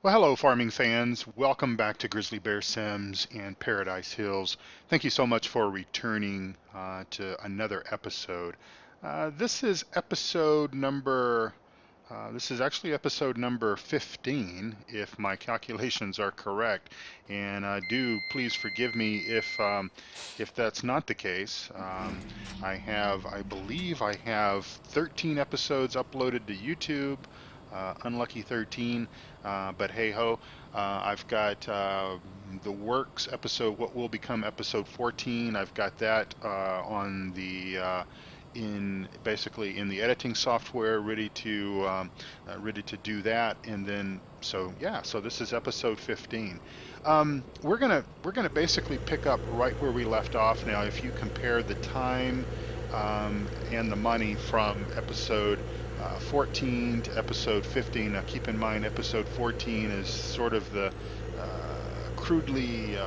Well, hello, farming fans. Welcome back to Grizzly Bear Sims and Paradise Hills. Thank you so much for returning to another episode. This is episode number. This is actually episode number 15, if my calculations are correct. And do please forgive me if that's not the case. I believe, I have 13 episodes uploaded to YouTube. Unlucky 13, but hey ho. I've got the Works episode, what will become episode 14. I've got that on the in basically in the editing software, ready to do that. And then so yeah, so this is episode 15. We're gonna basically pick up right where we left off now. If you compare the time and the money from episode 14 to episode 15. Now, keep in mind, episode 14 is sort of the crudely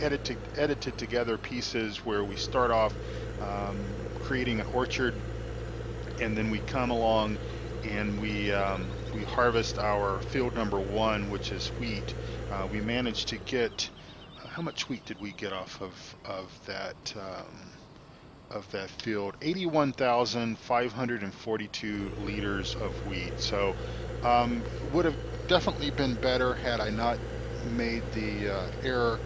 edited together pieces where we start off creating an orchard, and then we come along and we harvest our field number one, which is wheat. We managed to get how much wheat did we get off of that field? 81,542 liters of wheat. So would have definitely been better had I not made the error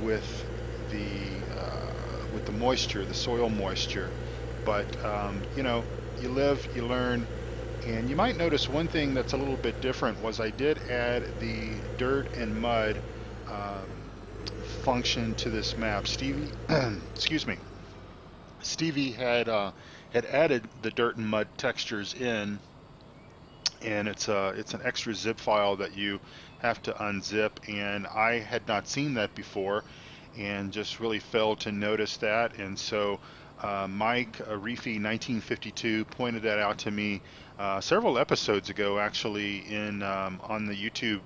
with the moisture, the soil moisture. But you live, you learn. And you might notice one thing that's a little bit different was I did add the dirt and mud function to this map. Stevie, excuse me. Stevie had added the dirt and mud textures in, and it's an extra zip file that you have to unzip, and I had not seen that before, and just really failed to notice that. And so Mike Reefy 1952 pointed that out to me several episodes ago, actually, in on the YouTube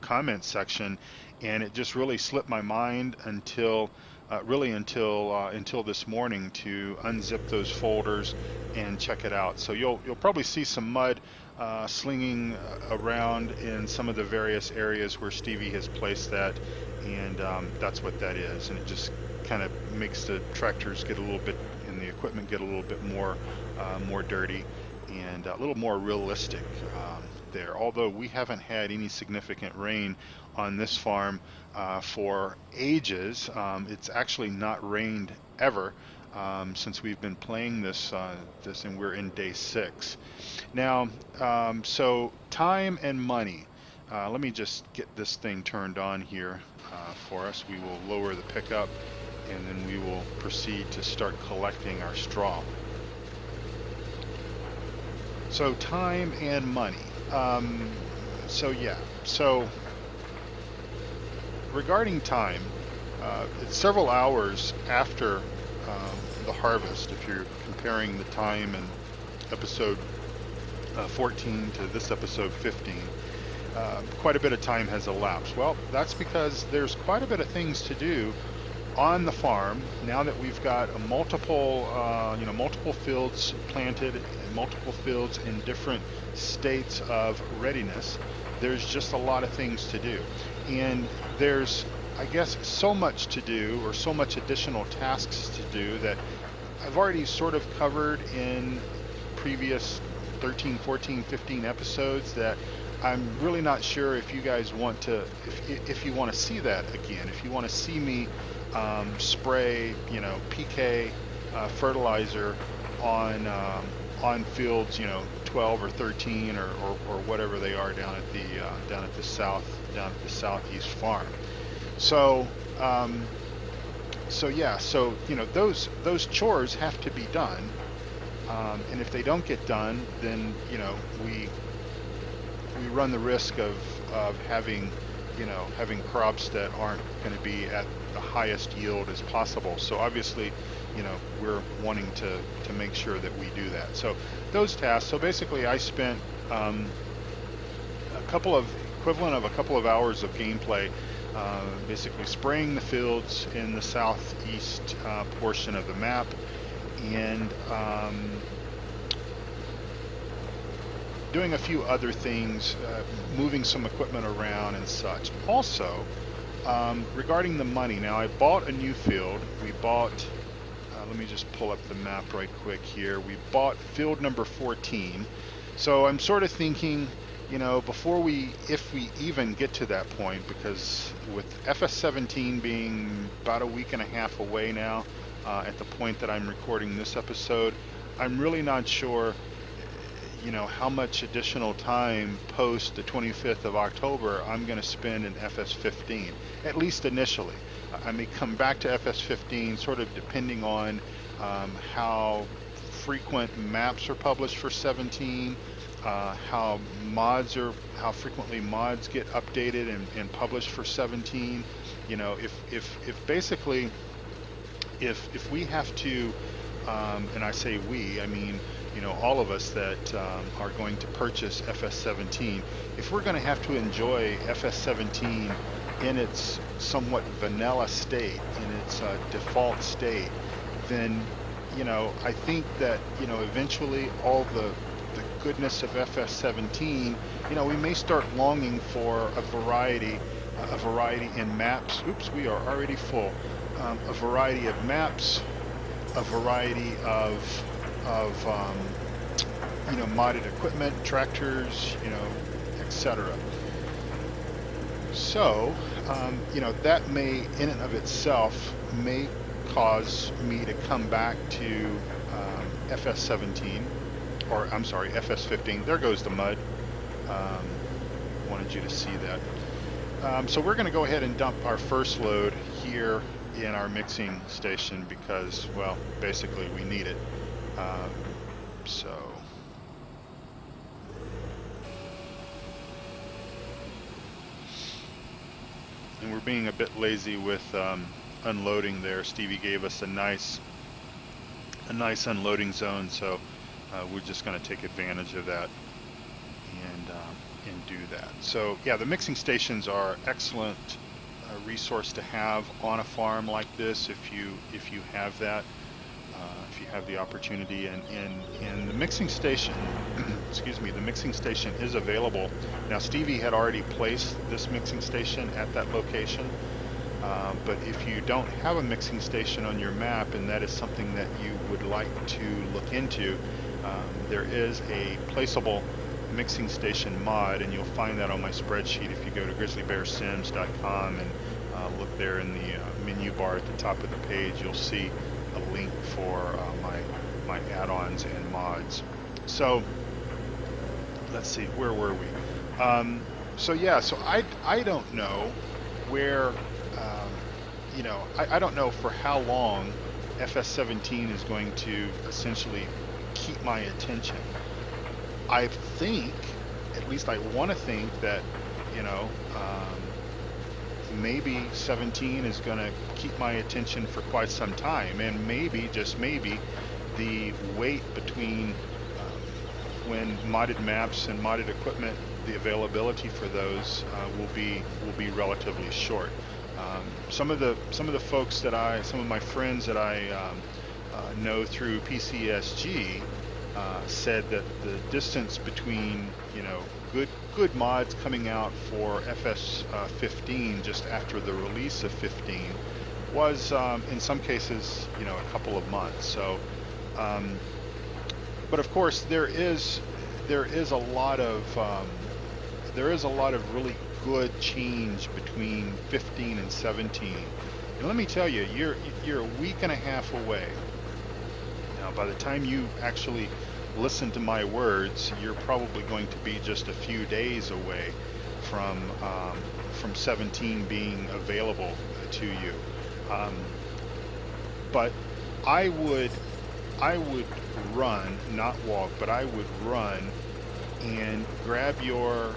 comment section, and it just really slipped my mind until until this morning to unzip those folders and check it out. So you'll probably see some mud slinging around in some of the various areas where Stevie has placed that, and that's what that is. And it just kind of makes the tractors get a little bit, and the equipment get a little bit more dirty and a little more realistic there. Although we haven't had any significant rain on this farm for ages. It's actually not rained ever since we've been playing this, and we're in day 6 now. So time and money. Let me just get this thing turned on here for us. We will lower the pickup, and then we will proceed to start collecting our straw. So time and money. So yeah, so regarding time, it's several hours after the harvest. If you're comparing the time in episode 14 to this episode 15, quite a bit of time has elapsed. Well, that's because there's quite a bit of things to do on the farm now that we've got multiple fields planted and multiple fields in different states of readiness. There's just a lot of things to do, and there's, I guess, so much to do, or so much additional tasks to do, that I've already sort of covered in previous 13, 14, 15 episodes, that I'm really not sure if you guys want to, if you want to see that again, if you want to see me spray, PK fertilizer on fields, 12 or 13 or whatever they are down at the southeast farm. So yeah, so those chores have to be done, and if they don't get done, then we run the risk of having crops that aren't going to be at the highest yield as possible. So obviously, we're wanting to make sure that we do that. So those tasks. So basically, I spent equivalent of a couple of hours of gameplay, basically spraying the fields in the southeast portion of the map, and doing a few other things, moving some equipment around and such. Also, regarding the money, now I bought a new field. We bought, let me just pull up the map right quick here. We bought field number 14. So I'm sort of thinking, you know, if we even get to that point, because with FS17 being about a week and a half away now, at the point that I'm recording this episode, I'm really not sure, you know, how much additional time post the 25th of October I'm going to spend in FS15, at least initially. I may come back to FS15 sort of depending on how frequent maps are published for 17, how frequently mods get updated and published for 17. You know, if basically if we have to, and I say we, I mean, you know, all of us that are going to purchase FS17, if we're going to have to enjoy FS17 in its somewhat vanilla state, in its default state, then, you know, I think that, you know, eventually all the goodness of FS17, you know, we may start longing for a variety in maps. Oops, we are already full. A variety of maps, a variety of you know, modded equipment, tractors, you know, etc. So, you know, that may, in and of itself, may cause me to come back to FS17, or I'm sorry, FS15. There goes the mud. Wanted you to see that. So we're going to go ahead and dump our first load here in our mixing station because, well, basically we need it. So and we're being a bit lazy with unloading there. Stevie gave us a nice unloading zone, so we're just going to take advantage of that and do that. So yeah, the mixing stations are excellent resource to have on a farm like this if you have that, if you have the opportunity. And the mixing station excuse me, the mixing station is available now. Stevie had already placed this mixing station at that location, but if you don't have a mixing station on your map and that is something that you would like to look into, there is a placeable mixing station mod, and you'll find that on my spreadsheet if you go to grizzlybearsims.com and look there in the menu bar at the top of the page. You'll see a link for my add-ons and mods. So let's see, where were we? So yeah, so I don't know where, you know, I don't know for how long FS17 is going to essentially keep my attention. I think, at least I want to think that, you know, maybe 17 is going to keep my attention for quite some time, and maybe, just maybe, the wait between when modded maps and modded equipment, the availability for those will be relatively short. Some of the folks that some of my friends that I know through PCSG said that the distance between, you know, good mods coming out for FS15 just after the release of 15 was in some cases, you know, a couple of months. So, but of course there is a lot of really good change between 15 and 17. And let me tell you, you're a week and a half away. Now, by the time you actually listen to my words, you're probably going to be just a few days away from 17 being available to you. But I would run, not walk, but I would run and grab your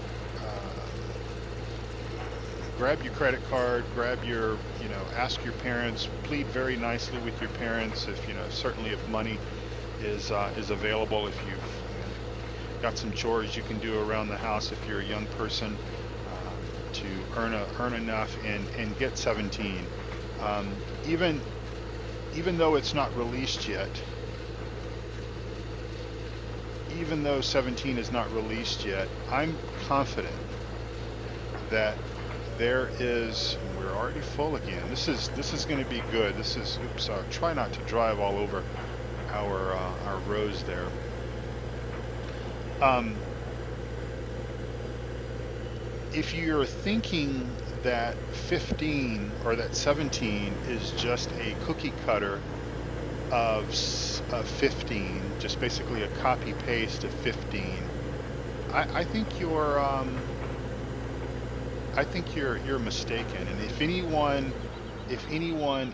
credit card, ask your parents, plead very nicely with your parents if, you know, certainly if money is available, if you've got some chores you can do around the house if you're a young person, to earn enough and get 17. Even though it's not released yet, even though 17 is not released yet, I'm confident that there is. We're already full again. This is going to be good. This is. Oops. Try not to drive all over our rows there. Um, if you're thinking that 15 or that 17 is just a cookie cutter of 15, just basically a copy paste of 15, I think you're mistaken. And if anyone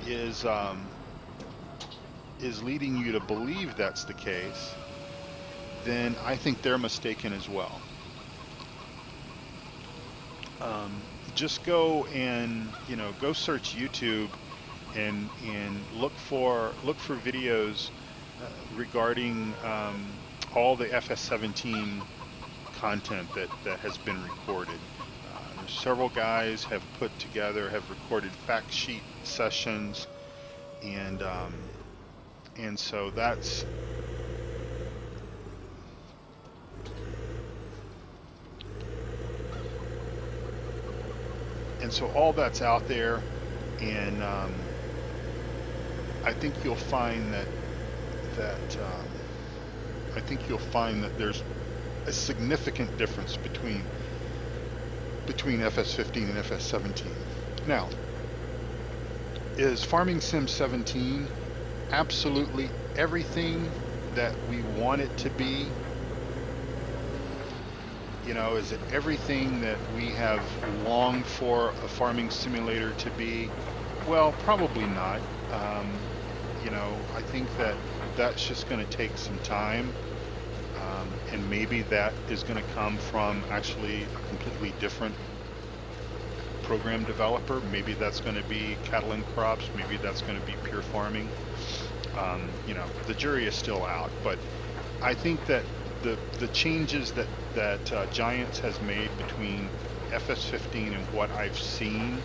is leading you to believe that's the case, then I think they're mistaken as well. Just go and go search YouTube and look for videos regarding all the FS17 content that has been recorded. Several guys have recorded fact sheet sessions, and so all that's out there, and I think you'll find that there's a significant difference between FS15 and FS17. Now, is Farming Sim 17 absolutely everything that we want it to be? Is it everything that we have longed for a farming simulator to be? Well, probably not. I think that's just going to take some time, and maybe that is going to come from actually a completely different program developer. Maybe that's going to be cattle and crops. Maybe that's going to be pure farming. The jury is still out, but I think that the changes that Giants has made between FS15 and what I've seen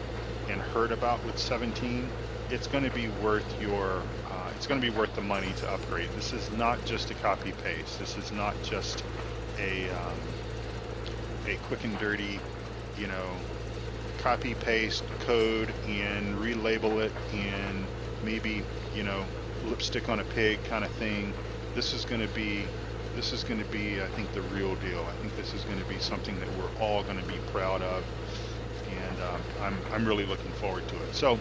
and heard about with 17, it's going to be worth the money to upgrade. This is not just a copy paste. This is not just a quick and dirty, copy paste code and relabel it and maybe lipstick on a pig kind of thing. This is going to be, I think, the real deal. I think this is going to be something that we're all going to be proud of, and I'm really looking forward to it. So,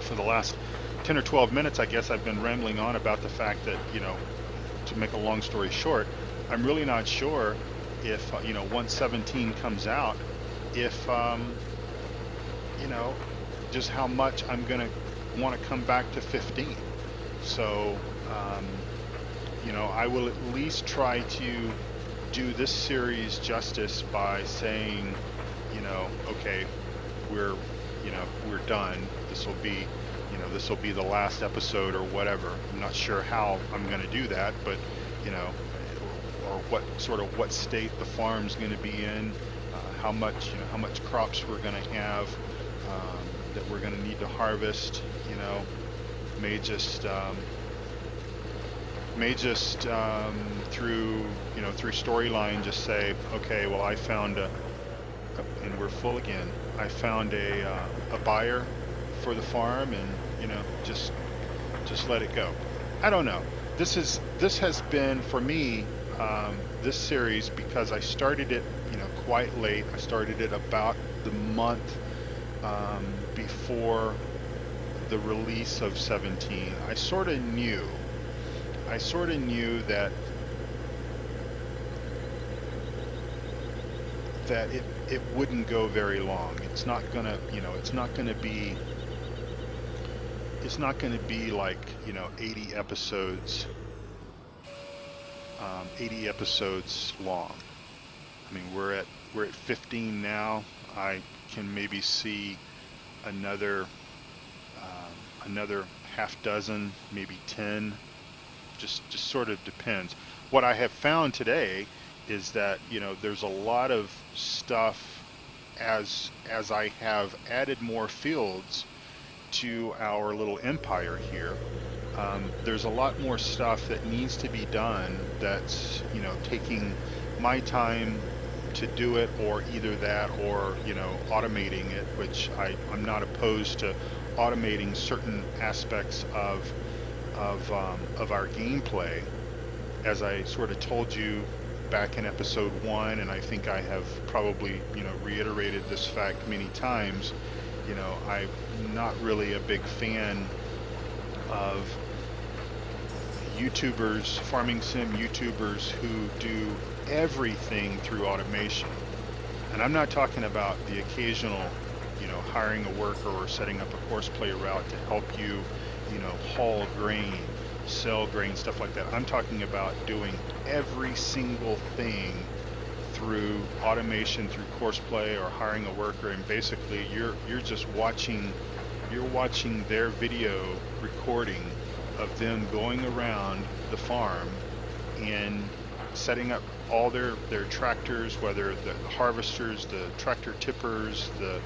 for the last 10 or 12 minutes, I guess I've been rambling on about the fact that, to make a long story short, I'm really not sure if, once 17 comes out, if, just how much I'm going to want to come back to 15. So, I will at least try to do this series justice by saying, okay, we're done. This will be the last episode or whatever. I'm not sure how I'm going to do that, but or what state the farm's going to be in, how much crops we're going to have that we're going to need to harvest. May just through storyline just say, okay, well, I found and we're full again. I found a buyer for the farm, and just let it go. I don't know. This has been for me, this series, because I started it quite late. I started it about the month before the release of 17. I sort of knew that it wouldn't go very long. It's not gonna be like 80 episodes 80 episodes long. I mean, we're at 15 now. I can maybe see another half dozen, maybe 10. Just sort of depends. What I have found today is that there's a lot of stuff as I have added more fields to our little empire here. There's a lot more stuff that needs to be done that's, taking my time to do it, or either that or, automating it, which I'm not opposed to automating certain aspects of our gameplay. As I sort of told you back in episode 1, and I think I have probably, reiterated this fact many times, I'm not really a big fan of YouTubers, farming sim YouTubers, who do everything through automation. And I'm not talking about the occasional, hiring a worker or setting up a courseplay route to help you, haul grain, sell grain, stuff like that. I'm talking about doing every single thing through automation, through courseplay or hiring a worker, and basically you're just watching their video recording of them going around the farm and setting up all their tractors, whether the harvesters, the tractor tippers, the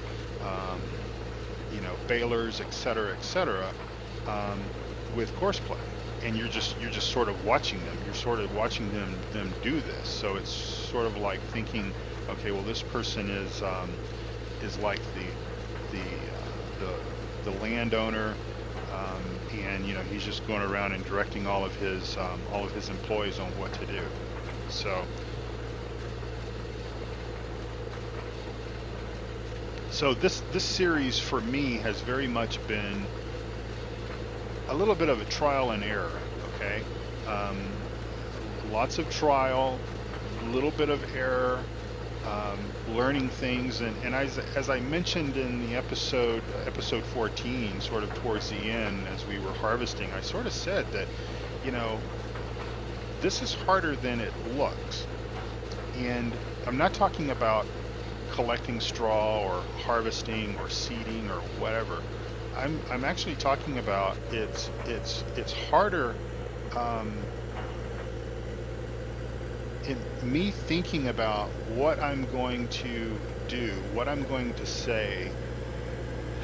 balers, etc., with courseplay. And you're just sort of watching them. You're sort of watching them do this. So it's sort of like thinking, okay, well, this person is like the landowner, and he's just going around and directing all of his employees on what to do. So this series for me has very much been a little bit of a trial and error. Okay, lots of trial, a little bit of error, learning things, and as I mentioned in the episode 14, sort of towards the end, as we were harvesting, I sort of said that, this is harder than it looks. And I'm not talking about collecting straw or harvesting or seeding or whatever. I'm actually talking about it's harder, in me thinking about what I'm going to do, what I'm going to say,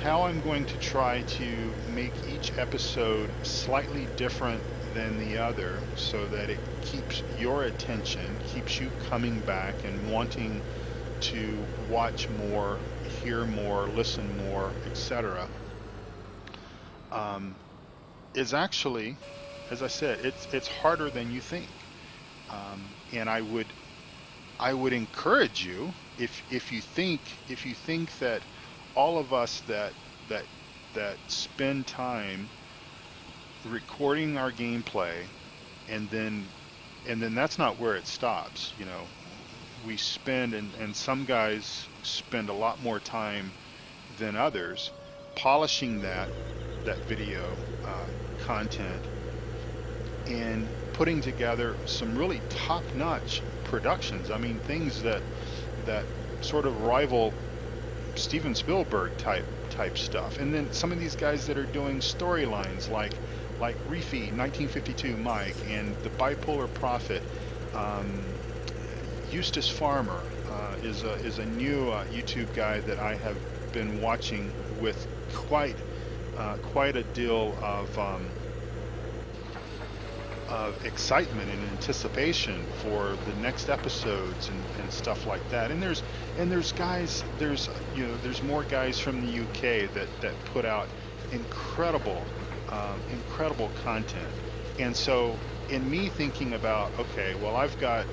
how I'm going to try to make each episode slightly different than the other, so that it keeps your attention, keeps you coming back and wanting to watch more, hear more, listen more, etc. Is actually, as I said, it's harder than you think. And I would encourage you, if you think that all of us that spend time recording our gameplay, and then that's not where it stops. We spend, and some guys spend a lot more time than others polishing that video content and putting together some really top-notch productions. I mean, things that sort of rival Steven Spielberg type stuff. And then some of these guys that are doing storylines like Reefy 1952 Mike and the Bipolar Prophet. Eustace Farmer is a new YouTube guy that I have been watching with quite a deal of excitement and anticipation for the next episodes and stuff like that. And there's guys, there's more guys from the UK that put out incredible content. And so in me thinking about, okay, well, I've got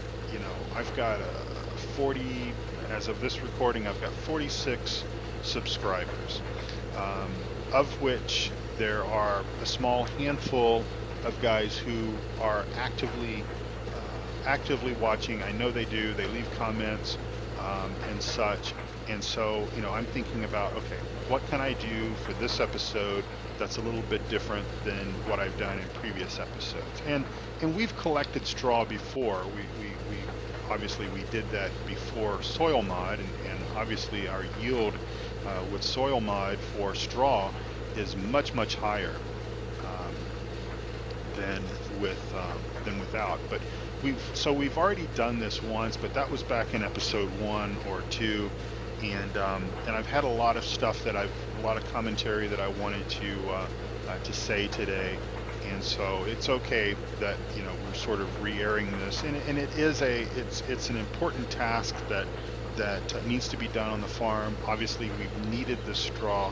40, as of this recording, I've got 46 subscribers, of which there are a small handful of guys who are actively watching. I know they do. They leave comments and such. And so, I'm thinking about, okay, what can I do for this episode that's a little bit different than what I've done in previous episodes? And we've collected straw before. We obviously we did that before soil mod, and obviously our yield with soil mod for straw is much higher than without. But we've already done this once, but that was back in episode 1 or 2, and I've had a lot of stuff a lot of commentary that I wanted to say today, And so it's okay that, we're sort of re-airing this, and it is it's an important task that needs to be done on the farm. Obviously, we've needed the straw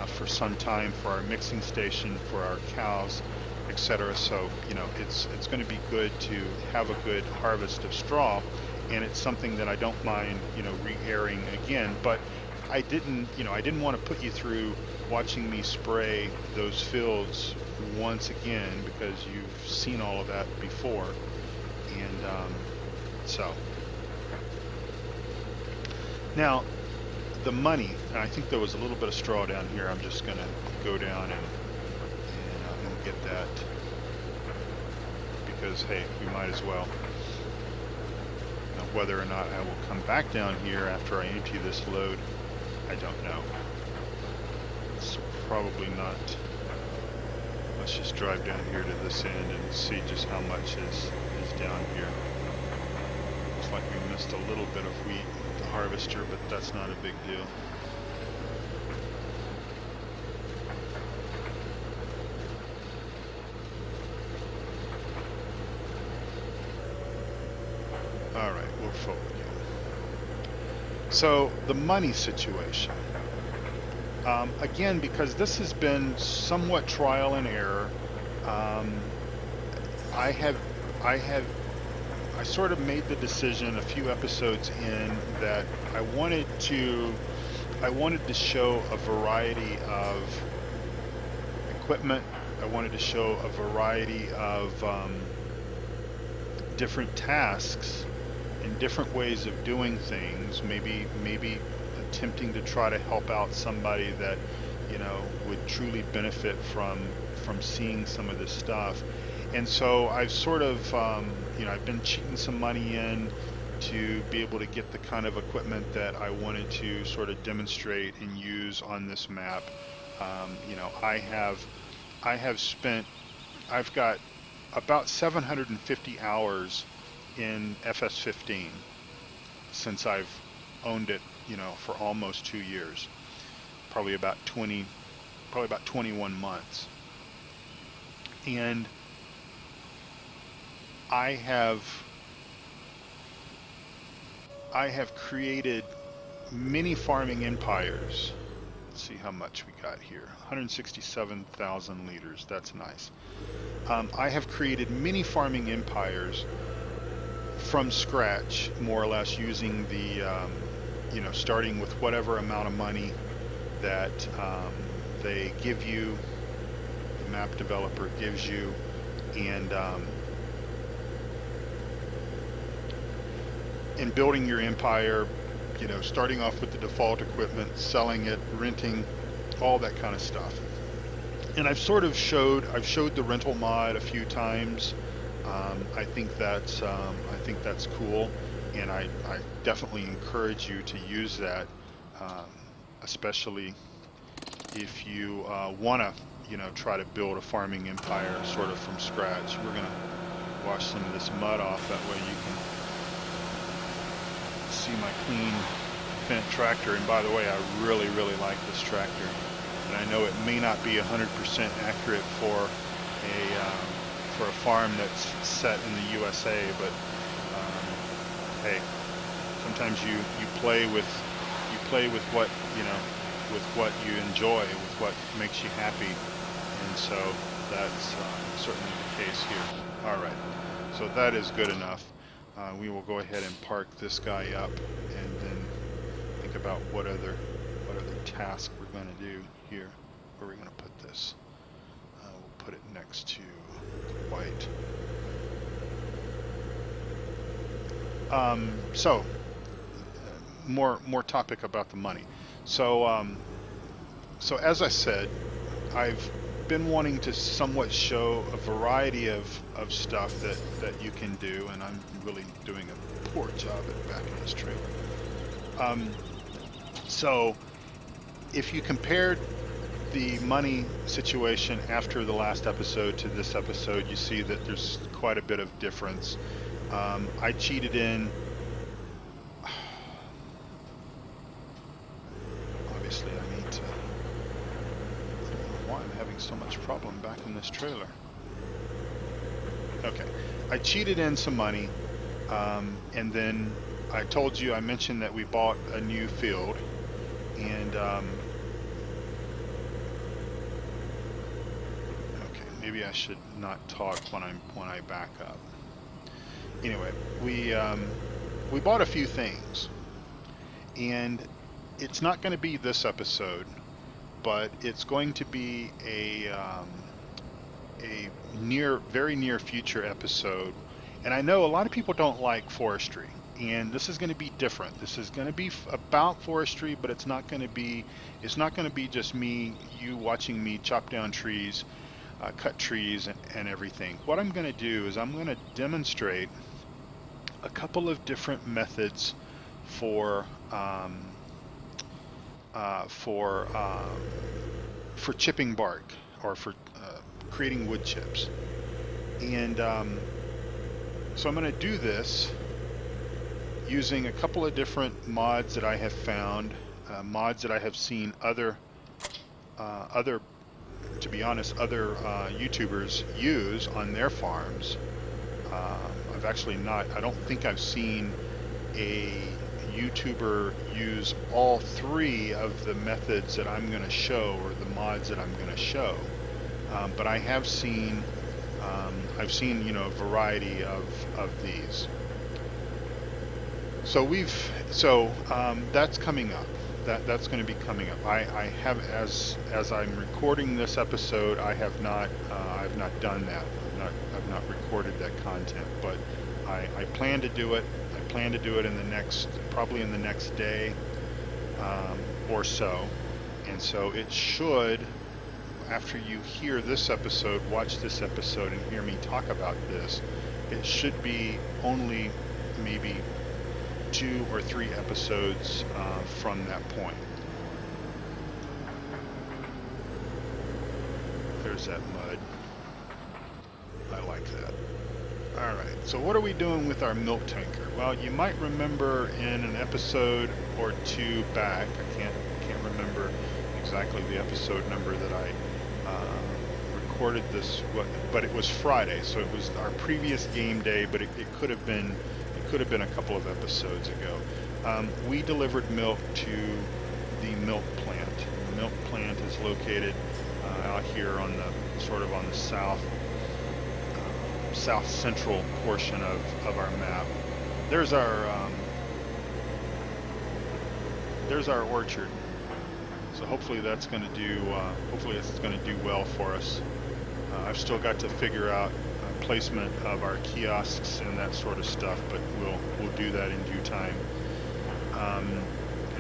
for some time for our mixing station, for our cows, etc. So it's going to be good to have a good harvest of straw, and it's something that I don't mind re-airing again. But I didn't want to put you through watching me spray those fields once again, because you've seen all of that before. And so now the money, and I think there was a little bit of straw down here. I'm just going to go down and get that, because hey, we might as well. Now, whether or not I will come back down here after I empty this load, I don't know. It's probably not. Let's just drive down here to this end and see just how much is down here. Looks like we missed a little bit of wheat with the harvester, but that's not a big deal. All right, we'll forward you. So the money situation. Again, because this has been somewhat trial and error, I have I sort of made the decision a few episodes in that I wanted to show a variety of equipment. I wanted to show a variety of different tasks and different ways of doing things. Maybe attempting to try to help out somebody that would truly benefit from seeing some of this stuff. And so I've sort of I've been cheating some money in to be able to get the kind of equipment that I wanted to sort of demonstrate and use on this map. I've got about 750 hours in FS15 since I've owned it, for almost 2 years, probably about 21 months. And I have created many farming empires. Let's see how much we got here. 167,000 liters. That's nice. I have created many farming empires from scratch, more or less, using the starting with whatever amount of money that they give you, the map developer gives you, and in building your empire, starting off with the default equipment, selling it, renting, all that kind of stuff. And I've showed the rental mod a few times. I think that's cool, and I definitely encourage you to use that, especially if you want to try to build a farming empire sort of from scratch. We're gonna wash some of this mud off, that way you can see my clean Fendt tractor. And by the way, I really like this tractor, and I know it may not be 100% accurate for a farm that's set in the USA, but hey, sometimes you play with what with what you enjoy, with what makes you happy, and so that's certainly the case here. All right, so that is good enough. We will go ahead and park this guy up, and then think about what other task we're going to do here. Where are we going to put this? We'll put it next to white. So more topic about the money. So so as I said, I've been wanting to somewhat show a variety of stuff that you can do, and I'm really doing a poor job at backing this trailer. So if you compared the money situation after the last episode to this episode, you see that there's quite a bit of difference. I cheated in, obviously I need to, I don't know why I'm having so much problem backing this trailer. Okay. I cheated in some money, and then I mentioned that we bought a new field, and okay, maybe I should not talk when I back up. Anyway, we bought a few things, and it's not going to be this episode, but it's going to be a very near future episode. And I know a lot of people don't like forestry, and this is going to be different. This is going to be about forestry, but it's not going to be just you watching me chop down trees, cut trees, and everything. What I'm going to do is I'm going to demonstrate a couple of different methods for um, for chipping bark, or for creating wood chips. And so I'm going to do this using a couple of different mods that I have found, mods that I have seen other, to be honest, other YouTubers use on their farms. I've actually not, I don't think I've seen a YouTuber use all three of the methods that I'm going to show, or the mods that I'm going to show. But I have seen, I've seen, a variety of these. So that's coming up. That's going to be coming up. I have, as I'm recording this episode, I've not done that. I've not recorded that content, but I plan to do it. I plan to do it probably in the next day, or so. And so it should, after you hear this episode, watch this episode and hear me talk about this, it should be only maybe 2 or 3 episodes from that point. There's that mud. I like that. All right, so what are we doing with our milk tanker? Well, you might remember in an episode or 2 back, I can't remember exactly the episode number that I recorded this, but it was Friday, so it was our previous game day, but it could have been a couple of episodes ago. We delivered milk to the milk plant. The milk plant is located out here on the south central portion of our map. There's our orchard. So hopefully that's going to do well for us. I've still got to figure out placement of our kiosks and that sort of stuff, but we'll do that in due time. And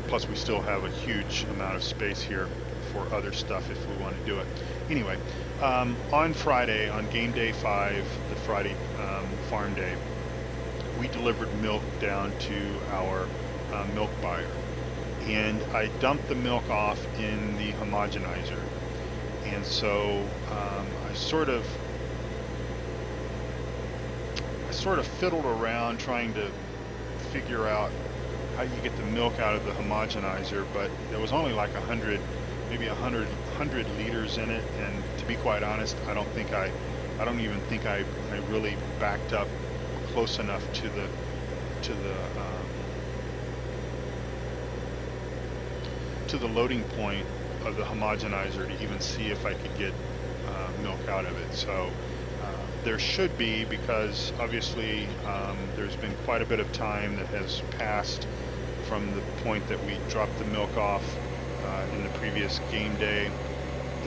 plus, we still have a huge amount of space here for other stuff if we want to do it. Anyway, on Friday, on game day 5, the Friday farm day, we delivered milk down to our milk buyer, and I dumped the milk off in the homogenizer. And so I sort of fiddled around trying to figure out how you get the milk out of the homogenizer, but there was only like 100 liters in it, and to be quite honest, I don't even think I really backed up close enough to the loading point of the homogenizer to even see if I could get milk out of it. So there should be, because obviously there's been quite a bit of time that has passed from the point that we dropped the milk off in the previous game day,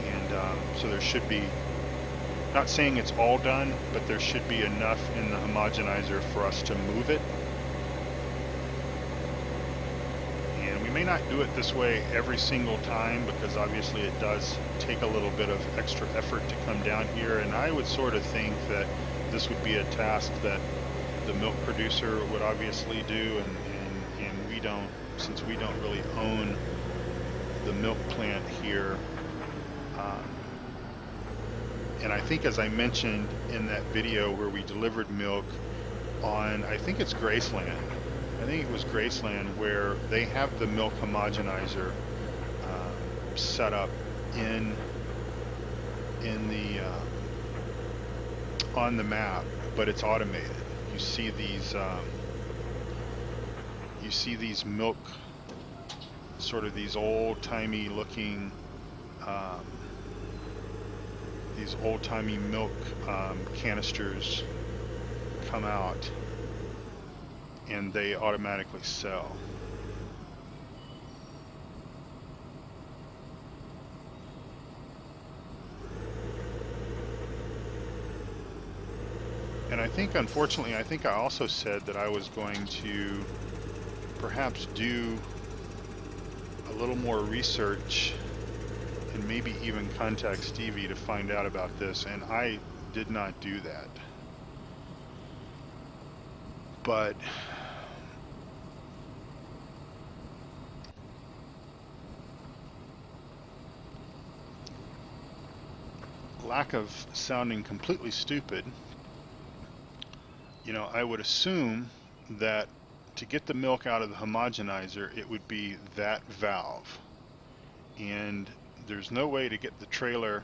and so there should be, not saying it's all done, but there should be enough in the homogenizer for us to move it. And we may not do it this way every single time, because obviously it does take a little bit of extra effort to come down here, and I would sort of think that this would be a task that the milk producer would obviously do, and we don't, since we don't really own the milk plant here. And I think, as I mentioned in that video where we delivered milk on, I think it's Graceland. I think it was Graceland, where they have the milk homogenizer set up in the on the map, but it's automated. You see these milk, sort of these old-timey looking, um, milk canisters come out, and they automatically sell. And I think, unfortunately, I think I also said that I was going to perhaps do a little more research and maybe even contact Stevie to find out about this, and I did not do that. But lack of sounding completely stupid, I would assume that to get the milk out of the homogenizer, it would be that valve. And there's no way to get the trailer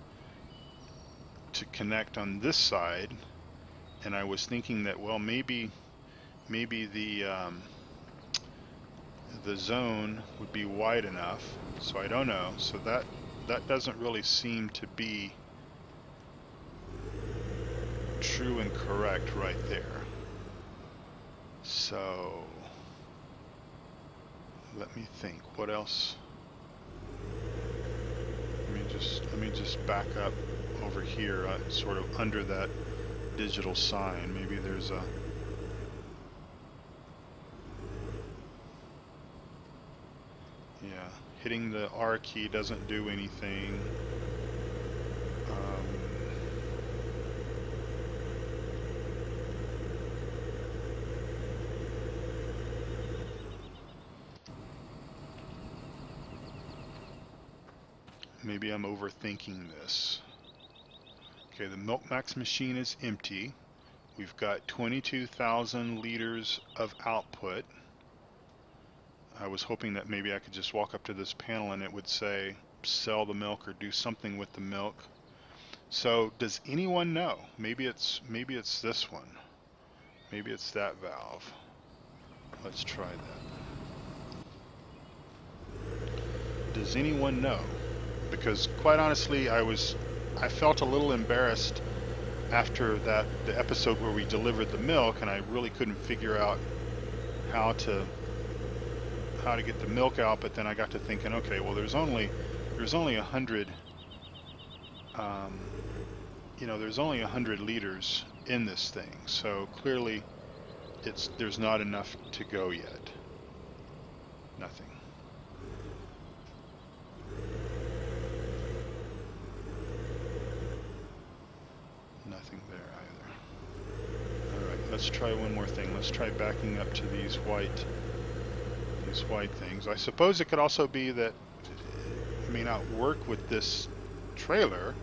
to connect on this side. And I was thinking that, well, maybe the zone would be wide enough. So I don't know. So that doesn't really seem to be true and correct right there. So let me think. What else? Let me just back up over here, sort of under that digital sign. Maybe there's a hitting the R key doesn't do anything. Maybe I'm overthinking this. Okay, the milkmax machine is empty. We've got 22,000 liters of output. I was hoping that maybe I could just walk up to this panel and it would say sell the milk or do something with the milk. So does anyone know? Maybe it's this one. Maybe it's that valve. Let's try that. Does anyone know? Because quite honestly, I felt a little embarrassed after the episode where we delivered the milk, and I really couldn't figure out how to get the milk out. But then I got to thinking, okay, well, there's only 100 there's only 100 liters in this thing, so clearly there's not enough to go yet. Nothing. Nothing there either. All right, let's try one more thing. Let's try backing up to these white things. I suppose it could also be that it may not work with this trailer.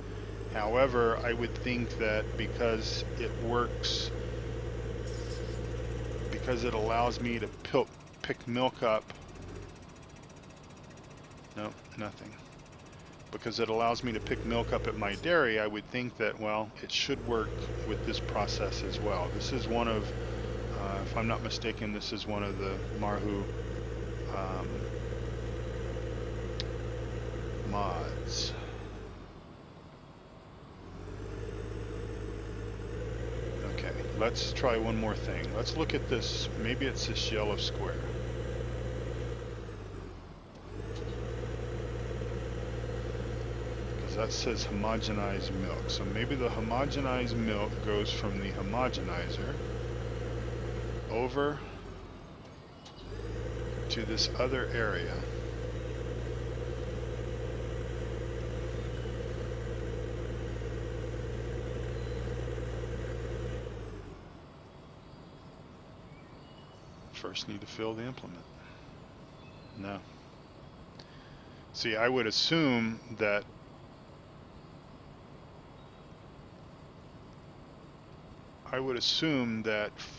However, I would think that because it works, because it allows me to pick milk up. No, nothing. Because it allows me to pick milk up at my dairy, I would think that, well, it should work with this process as well. This is one of, if I'm not mistaken, this is one of the Marhu mods. Okay, let's try one more thing. Let's look at this. Maybe it's this yellow square. That says homogenized milk. So maybe the homogenized milk goes from the homogenizer over to this other area. First need to fill the implement. No. See, I would assume that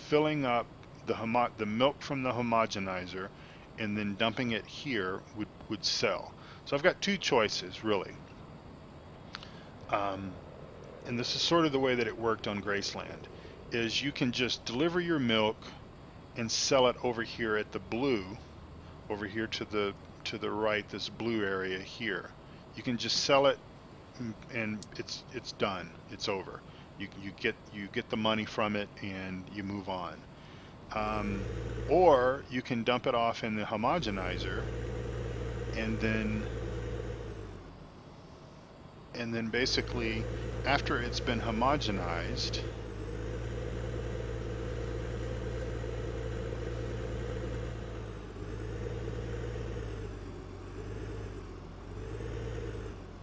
filling up the milk from the homogenizer and then dumping it here would sell. So I've got two choices, really. And this is sort of the way that it worked on Graceland. is you can just deliver your milk and sell it over here at the blue, over here to the right, this blue area here. You can just sell it and it's done. It's over. You get the money from it and you move on. Or you can dump it off in the homogenizer and then basically after it's been homogenized,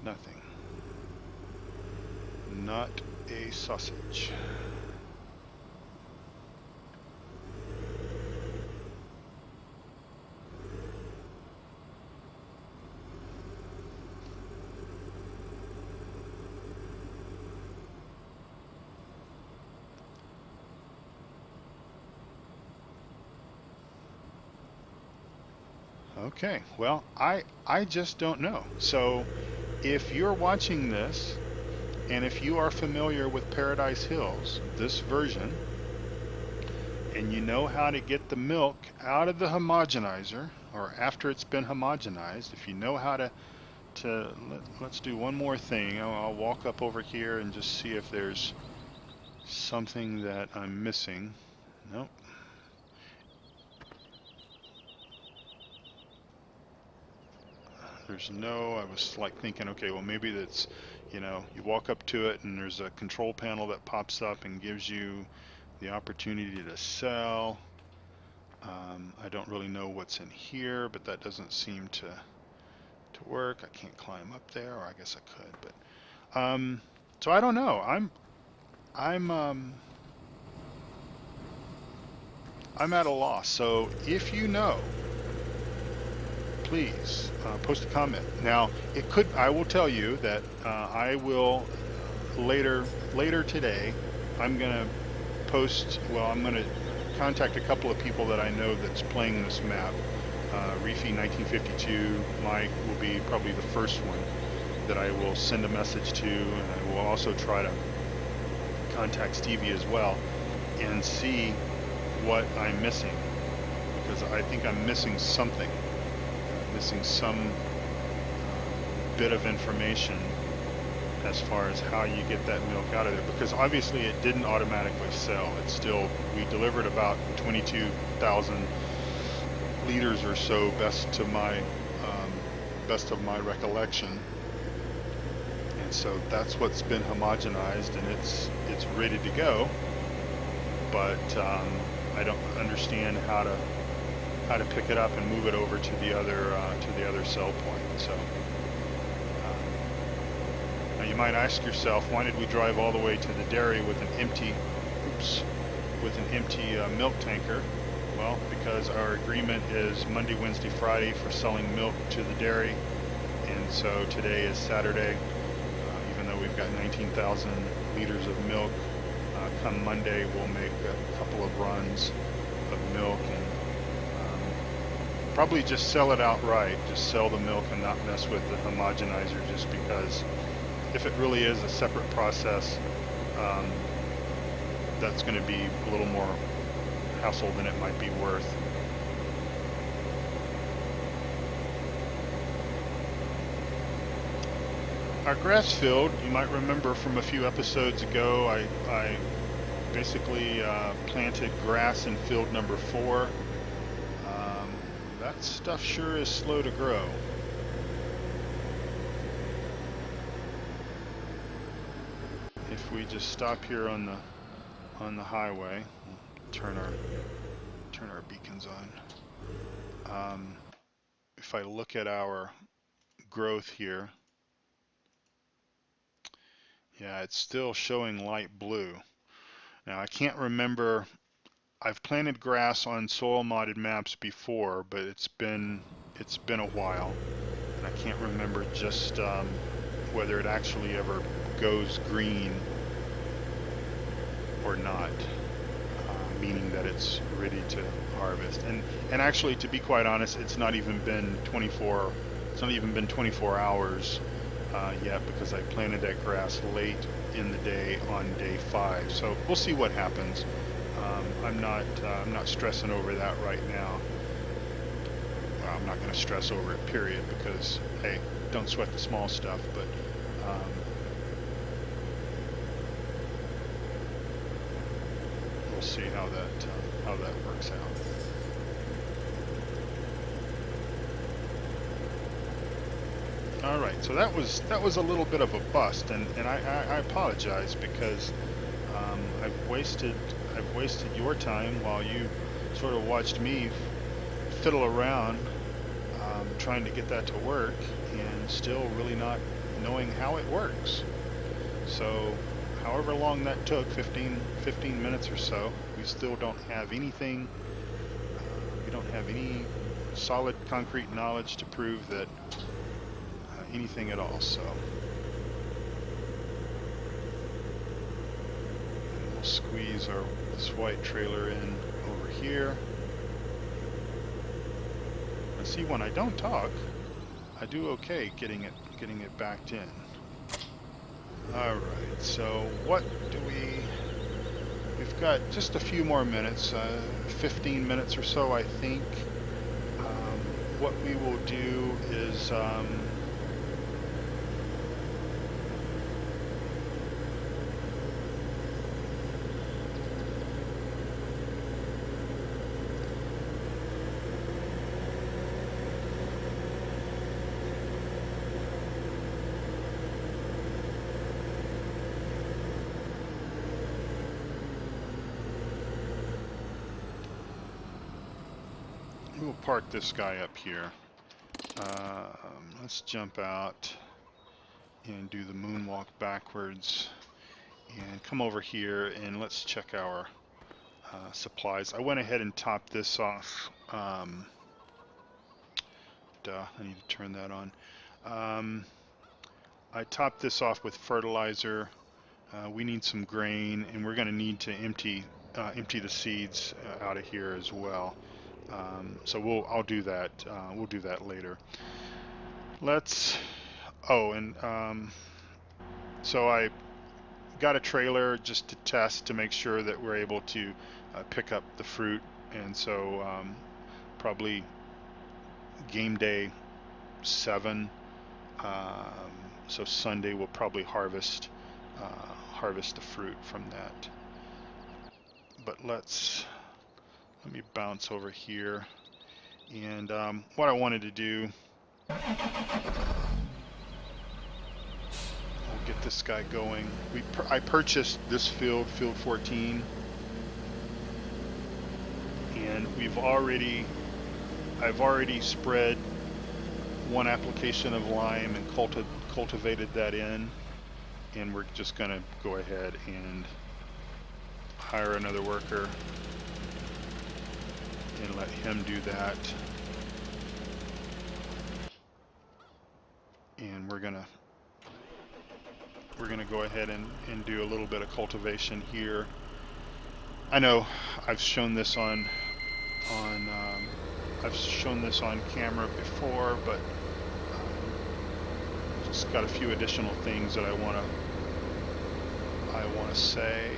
nothing. Not a sausage. Okay, well, I just don't know. So if you're watching this and if you are familiar with Paradise Hills, this version, and you know how to get the milk out of the homogenizer or after it's been homogenized, if you know how let's do one more thing. I'll walk up over here and just see if there's something that I'm missing. Nope. There's no, I was like thinking, okay, well maybe that's, you walk up to it and there's a control panel that pops up and gives you the opportunity to sell. I don't really know what's in here, but that doesn't seem to work. I can't climb up there, or I guess I could, but so I don't know. I'm um, I'm at a loss. So if you know, please post a comment. Now, I will tell you that I will later today. I'm gonna I'm gonna contact a couple of people that I know that's playing this map. Reefy 1952, Mike will be probably the first one that I will send a message to, and I will also try to contact Stevie as well and see what I'm missing, because I think I'm missing something, missing some bit of information as far as how you get that milk out of there, because obviously it didn't automatically sell. We delivered about 22,000 liters or so, best of my recollection, and so that's what's been homogenized and it's ready to go. But I don't understand how to pick it up and move it over to the other sell point. So now you might ask yourself, why did we drive all the way to the dairy with an empty milk tanker? Well, because our agreement is Monday, Wednesday, Friday for selling milk to the dairy, and so today is Saturday. Even though we've got 19,000 liters of milk, come Monday we'll make a couple of runs of milk and probably just sell it outright. Just sell the milk and not mess with the homogenizer, just because if it really is a separate process, that's going to be a little more hassle than it might be worth. Our grass field, you might remember from a few episodes ago, I basically planted grass in field number 4. That stuff sure is slow to grow. If we just stop here on the highway, turn our beacons on. If I look at our growth here, yeah, it's still showing light blue. Now I can't remember, I've planted grass on soil modded maps before, but it's been a while, and I can't remember just whether it actually ever goes green or not, meaning that it's ready to harvest. And actually, to be quite honest, it's not even been 24 hours yet, because I planted that grass late in the day on day 5. So we'll see what happens. I'm not stressing over that right now. Well, I'm not going to stress over it, period, because hey, don't sweat the small stuff. But we'll see how that works out. All right, so that was a little bit of a bust, and I apologize because I've wasted your time while you sort of watched me fiddle around trying to get that to work, and still really not knowing how it works. So however long that took, 15 minutes or so, we still don't have anything. We don't have any solid concrete knowledge to prove that anything at all. So we'll squeeze this white trailer in over here. And see, when I don't talk, I do okay getting it backed in. All right, so what do we've got just a few more minutes, 15 minutes or so, I think. What we will do is we'll park this guy up here. Let's jump out and do the moonwalk backwards and come over here, and let's check our supplies. I went ahead and topped this off. I need to turn that on. I topped this off with fertilizer. We need some grain, and we're going to need to empty the seeds out of here as well. So I'll do that. We'll do that later. So I got a trailer just to test to make sure that we're able to pick up the fruit, and so probably game day 7. So Sunday we'll probably harvest the fruit from that. But let me bounce over here, and what I wanted to do, we'll get this guy going. I purchased this field 14, and I've already spread one application of lime and cultivated that in, and we're just going to go ahead and hire another worker and let him do that. And we're gonna go ahead and do a little bit of cultivation here. I know I've shown this on camera before, but just got a few additional things that I want to say.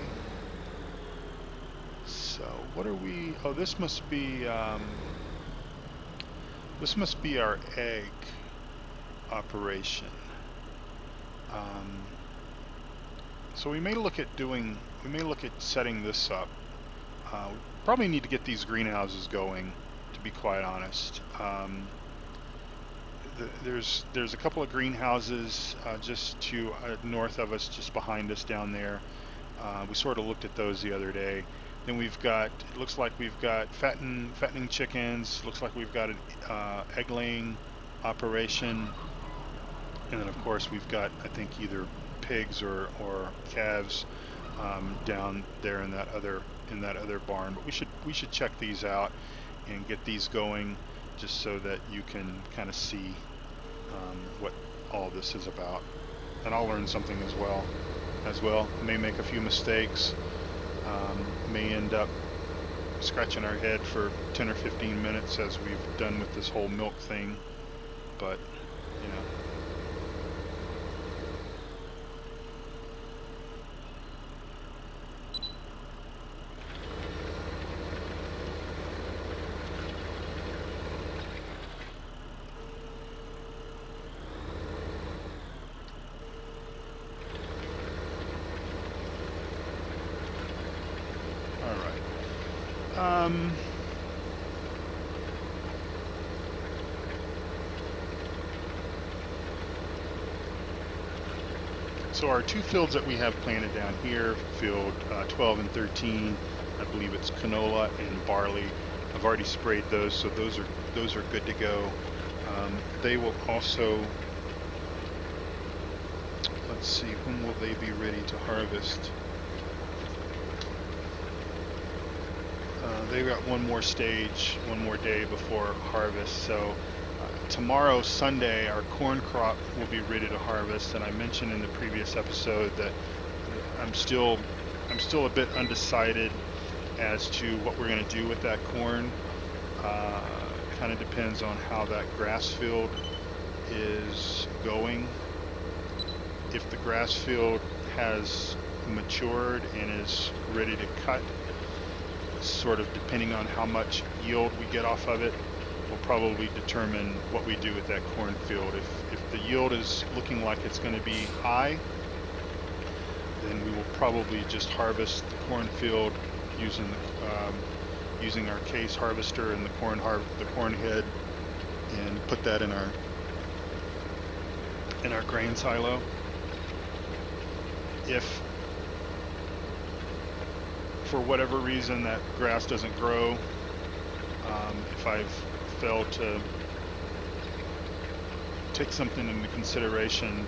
So what are we? Oh, this must be our egg operation. So we may look at setting this up. We probably need to get these greenhouses going, to be quite honest. There's a couple of greenhouses just to north of us, just behind us down there. We sort of looked at those the other day. Then it looks like we've got fattening chickens. Looks like we've got an egg laying operation, and then of course we've got, I think, either pigs or calves down there in that other barn. But we should check these out and get these going, just so that you can kind of see what all this is about, and I'll learn something as well. May make a few mistakes, may end up scratching our head for 10 or 15 minutes as we've done with this whole milk thing, but you know. Um, so our two fields that we have planted down here, field 12 and 13, I believe it's canola and barley. I've already sprayed those, so those are good to go. They will also, let's see, when will they be ready to harvest? They've got one more stage, one more day before harvest. So tomorrow, Sunday, our corn crop will be ready to harvest. And I mentioned in the previous episode that I'm still a bit undecided as to what we're going to do with that corn. Kind of depends on how that grass field is going. If the grass field has matured and is ready to cut, sort of depending on how much yield we get off of it, will probably determine what we do with that cornfield. If the yield is looking like it's going to be high, then we will probably just harvest the cornfield using using our case harvester and the corn head, and put that in our grain silo. If for whatever reason that grass doesn't grow, if I've failed to take something into consideration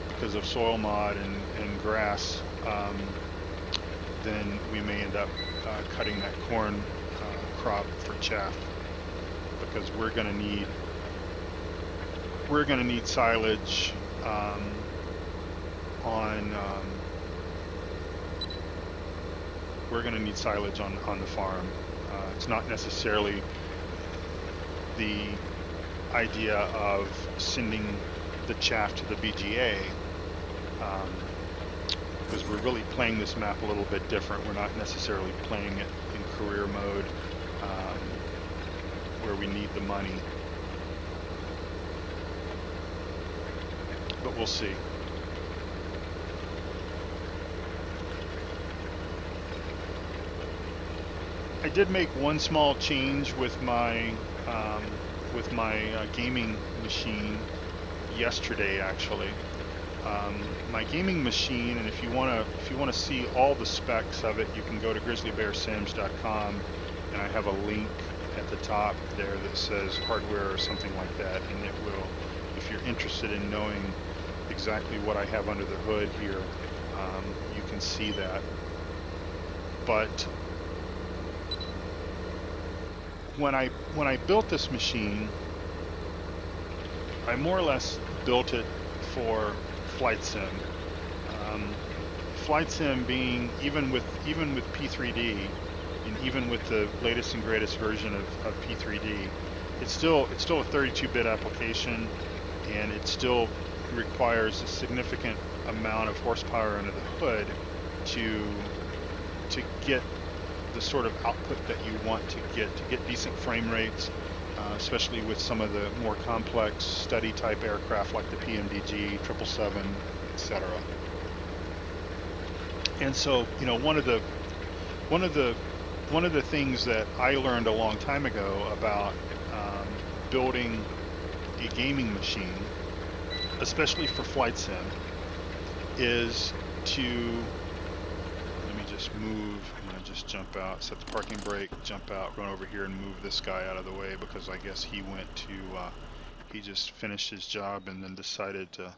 because of soil mod and grass, then we may end up cutting that corn crop for chaff, because we're going to need silage we're going to need silage on the farm. It's not necessarily the idea of sending the chaff to the BGA, because we're really playing this map a little bit different. We're not necessarily playing it in career mode, where we need the money. But we'll see. I did make one small change with my gaming machine yesterday, actually. My gaming machine, and if you want to see all the specs of it, you can go to grizzlybearsims.com, and I have a link at the top there that says hardware or something like that, and it will, if you're interested in knowing exactly what I have under the hood here, you can see that. But when I built this machine, I more or less built it for flight sim. Flight sim being, even with P3D, and even with the latest and greatest version of P3D, it's still a 32-bit application, and it still requires a significant amount of horsepower under the hood to get the sort of output that you want to get decent frame rates, especially with some of the more complex study type aircraft like the PMDG, 777, etc. And so, you know, one of the things that I learned a long time ago about building a gaming machine, especially for flight sim, is to, let me just move, I'm going to just jump out, set the parking brake, jump out, run over here and move this guy out of the way, because I guess he went to, he just finished his job and then decided to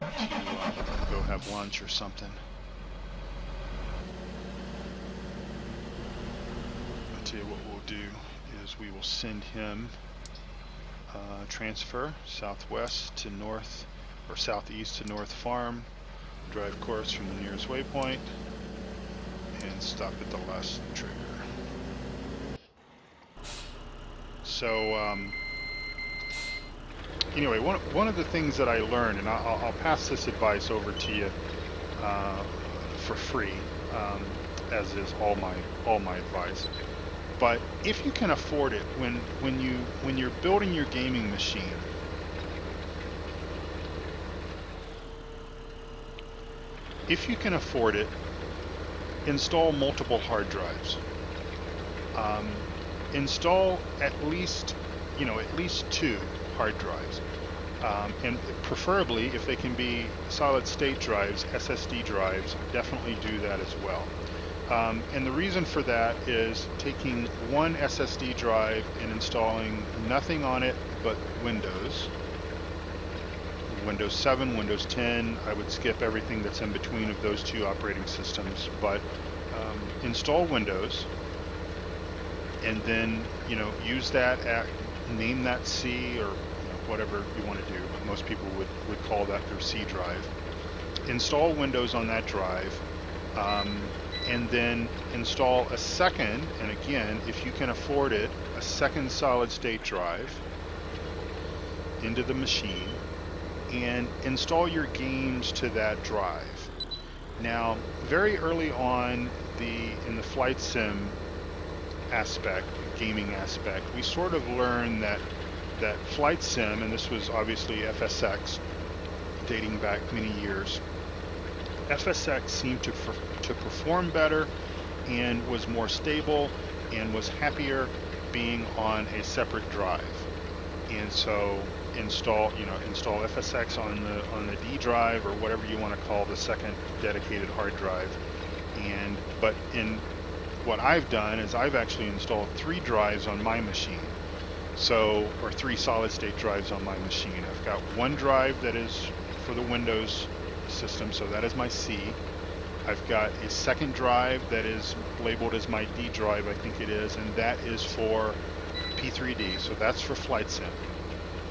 go have lunch or something. I'll tell you what we'll do is we will send him transfer southwest to north, or southeast to North Farm, drive course from the nearest waypoint, and stop at the last trigger. So anyway, one of the things that I learned, and I'll pass this advice over to you for free, as is all my advice. But if you can afford it, when you're building your gaming machine, if you can afford it, install multiple hard drives. Um, Install at least, at least 2 hard drives. And preferably, if they can be solid state drives, SSD drives, definitely do that as well. And the reason for that is taking one SSD drive and installing nothing on it but Windows 7, Windows 10. I would skip everything that's in between of those 2 operating systems, but install Windows, and then use that name that C, or whatever you want to do. But most people would call that their C drive. Install Windows on that drive, and then install a second, and again, if you can afford it, a second solid state drive into the machine, and install your games to that drive. Now, very early on in the flight sim aspect, gaming aspect, we sort of learned that flight sim, and this was obviously FSX, dating back many years, FSX seemed to perform better and was more stable and was happier being on a separate drive. And so install FSX on the D drive, or whatever you want to call the second dedicated hard drive. But in what I've done is I've actually installed 3 drives on my machine. Or 3 solid state drives on my machine. I've got 1 drive that is for the Windows system, so that is my C. I've got a second drive that is labeled as my D drive, I think it is, and that is for P3D, so that's for flight sim.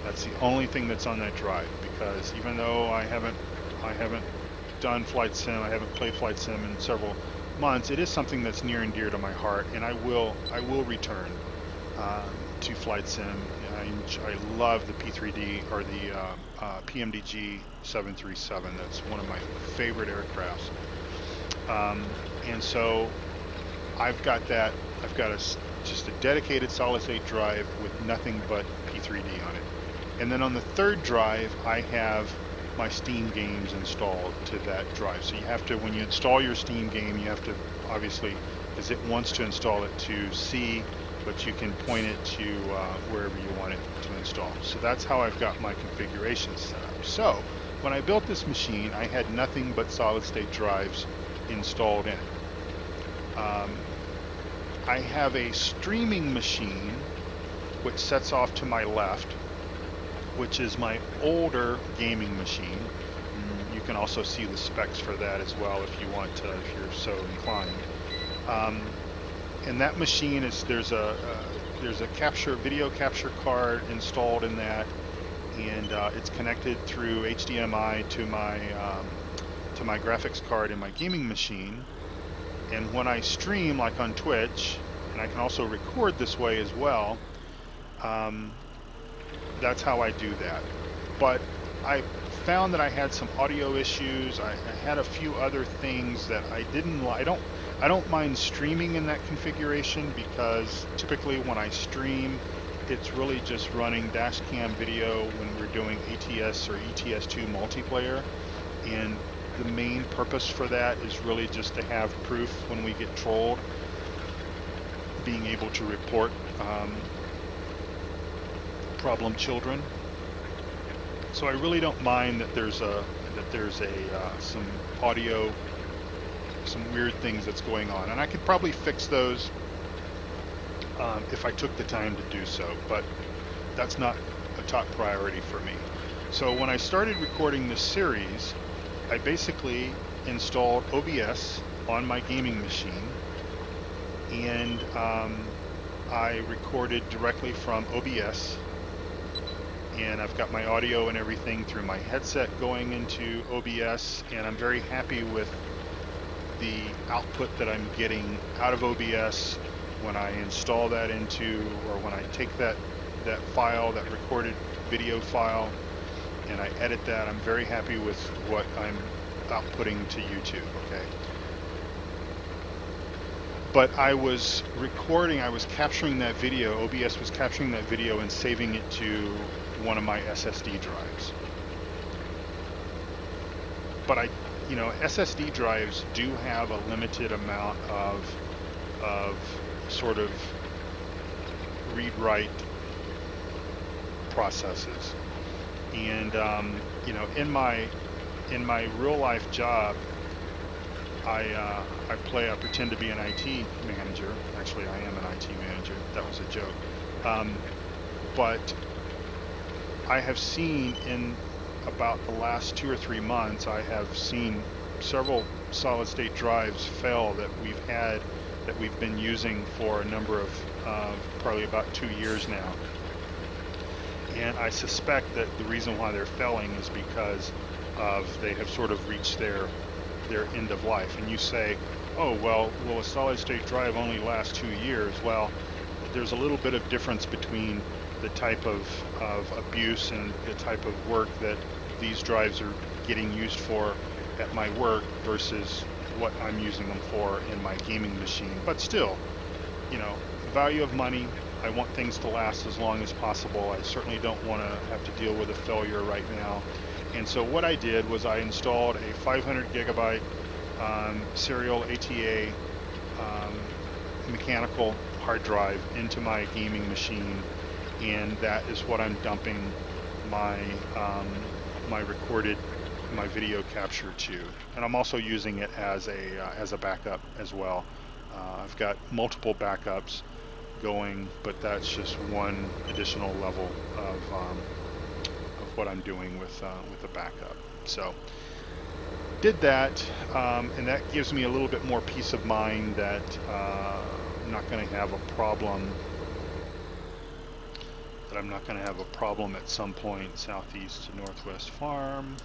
That's the only thing that's on that drive, because even though I haven't done flight sim, I haven't played flight sim in several months, it is something that's near and dear to my heart, and I will return to flight sim. I love the P3D, or the PMDG 737. That's one of my favorite aircrafts. And so I've got just a dedicated solid state drive with nothing but P3D on it. And then on the 3rd drive, I have my Steam games installed to that drive. So you have to, when you install your Steam game, you have to, obviously, because it wants to install it to C, but you can point it to wherever you want it to install. So that's how I've got my configuration set up. So when I built this machine, I had nothing but solid state drives installed in it. I have a streaming machine which sets off to my left, which is my older gaming machine. You can also see the specs for that as well if you want to, if you're so inclined. And that machine is, there's a video capture card installed in that, and it's connected through HDMI to my graphics card in my gaming machine. And when I stream, like on Twitch, and I can also record this way as well, that's how I do that. But I found that I had some audio issues. I had a few other things that I didn't like. I don't mind streaming in that configuration, because typically when I stream, it's really just running dash cam video when we're doing ATS or ETS2 multiplayer, and the main purpose for that is really just to have proof when we get trolled, being able to report problem children. So I really don't mind that there's some audio, some weird things that's going on, and I could probably fix those if I took the time to do so, but that's not a top priority for me. So when I started recording this series, I basically installed OBS on my gaming machine, and I recorded directly from OBS, and I've got my audio and everything through my headset going into OBS, and I'm very happy with the output that I'm getting out of OBS when I install that into, or when I take that file, that recorded video file, and I edit that. I'm very happy with what I'm outputting to YouTube, okay? But I was capturing that video, OBS was capturing that video and saving it to one of my SSD drives. But SSD drives do have a limited amount of sort of read-write processes. And you know, in my real life job, I pretend to be an IT manager. Actually, I am an IT manager. That was a joke. Um, but I have seen in about the last 2 or 3 months, I have seen several solid state drives fail that we've been using for a number of probably about 2 years now. And I suspect that the reason why they're failing is because they have sort of reached their end of life. And you say, oh, well, will a solid state drive only last 2 years? Well, there's a little bit of difference between the type of abuse and the type of work that these drives are getting used for at my work versus what I'm using them for in my gaming machine. But still, you know, value of money. I want things to last as long as possible. I certainly don't want to have to deal with a failure right now. And so what I did was I installed a 500 gigabyte serial ATA mechanical hard drive into my gaming machine, and that is what I'm dumping my my video capture to. And I'm also using it as a backup as well. I've got multiple backups going, but that's just one additional level of what I'm doing with the backup. So did that, and that gives me a little bit more peace of mind that I'm not going to have a problem. That I'm not going to have a problem at some point southeast to northwest farm.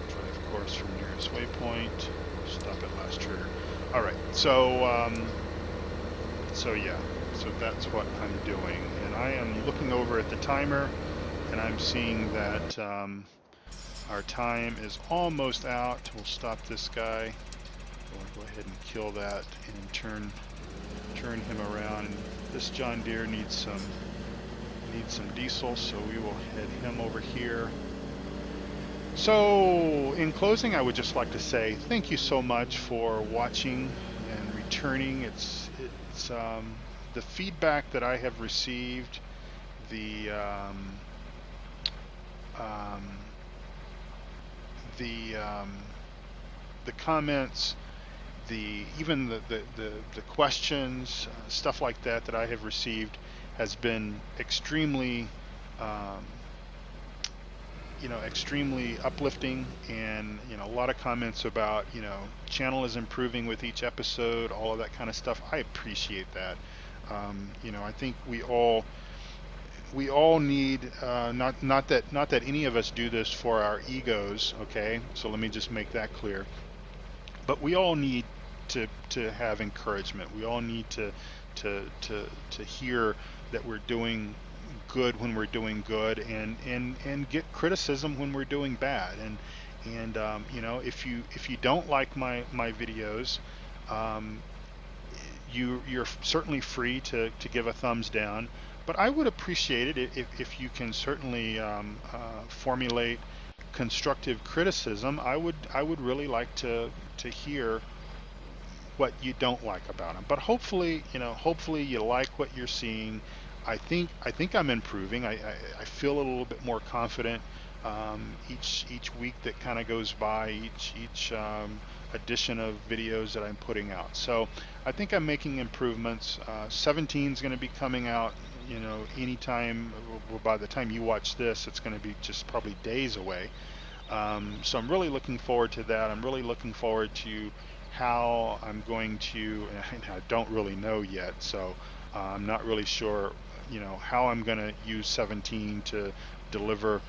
Drive course from nearest waypoint. Stop at last trigger. All right, so so yeah, so that's what I'm doing, and I am looking over at the timer, and I'm seeing that our time is almost out. We'll stop this guy. We'll go ahead and kill that and turn him around. And this John Deere needs some diesel, so we will head him over here. So in closing, I would just like to say thank you so much for watching and returning. It's the feedback that I have received, the the comments, even the questions, stuff like that I have received has been extremely extremely uplifting, and a lot of comments about channel is improving with each episode, all of that kind of stuff. I appreciate that. I think we all need not that any of us do this for our egos, okay? So let me just make that clear. But we all need to have encouragement. We all need to hear that we're doing good when we're doing good, and get criticism when we're doing bad. And if you don't like my videos, um, you're certainly free to give a thumbs down. But I would appreciate it if you can certainly formulate constructive criticism. I would really like to hear what you don't like about them. But hopefully you like what you're seeing. I think I'm improving. I feel a little bit more confident each week that kind of goes by, each edition of videos that I'm putting out. So I think I'm making improvements. 17 is going to be coming out, anytime. Well, by the time you watch this, it's going to be just probably days away. So I'm really looking forward to that. I'm really looking forward to how I'm going to, and I don't really know yet, so I'm not really sure, how I'm going to use 17 to deliver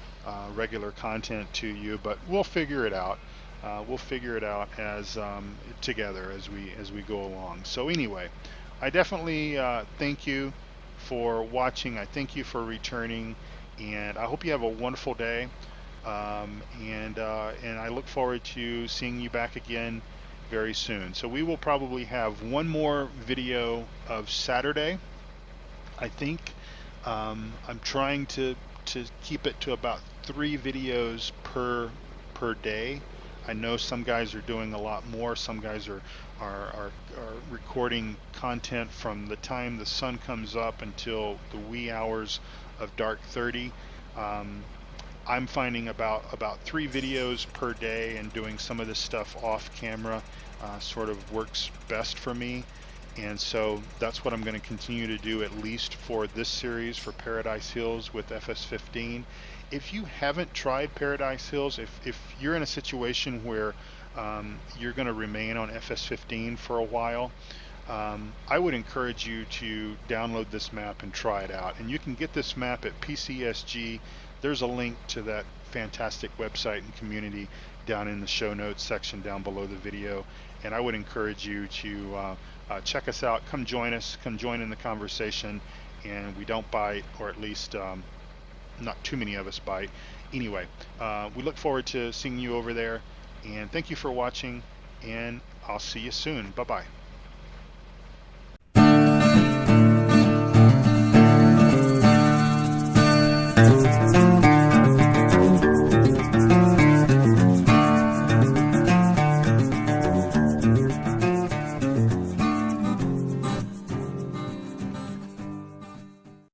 regular content to you, but we'll figure it out. We'll figure it out as together as we go along. So anyway, I definitely thank you for watching. I thank you for returning, and I hope you have a wonderful day. And I look forward to seeing you back again very soon. So we will probably have one more video of Saturday, I think. I'm trying to keep it to about 3 videos per day. I know some guys are doing a lot more. Some guys are recording content from the time the sun comes up until the wee hours of dark 30. Um, I'm finding about 3 videos per day, and doing some of this stuff off camera sort of works best for me. And so that's what I'm going to continue to do, at least for this series for Paradise Hills with FS15. If you haven't tried Paradise Hills, if you're in a situation where you're going to remain on FS15 for a while, I would encourage you to download this map and try it out. And you can get this map at PCSG. There's a link to that fantastic website and community down in the show notes section down below the video. And I would encourage you to check us out. Come join us. Come join in the conversation. And we don't bite, or at least not too many of us bite. Anyway, we look forward to seeing you over there. And thank you for watching. And I'll see you soon. Bye-bye.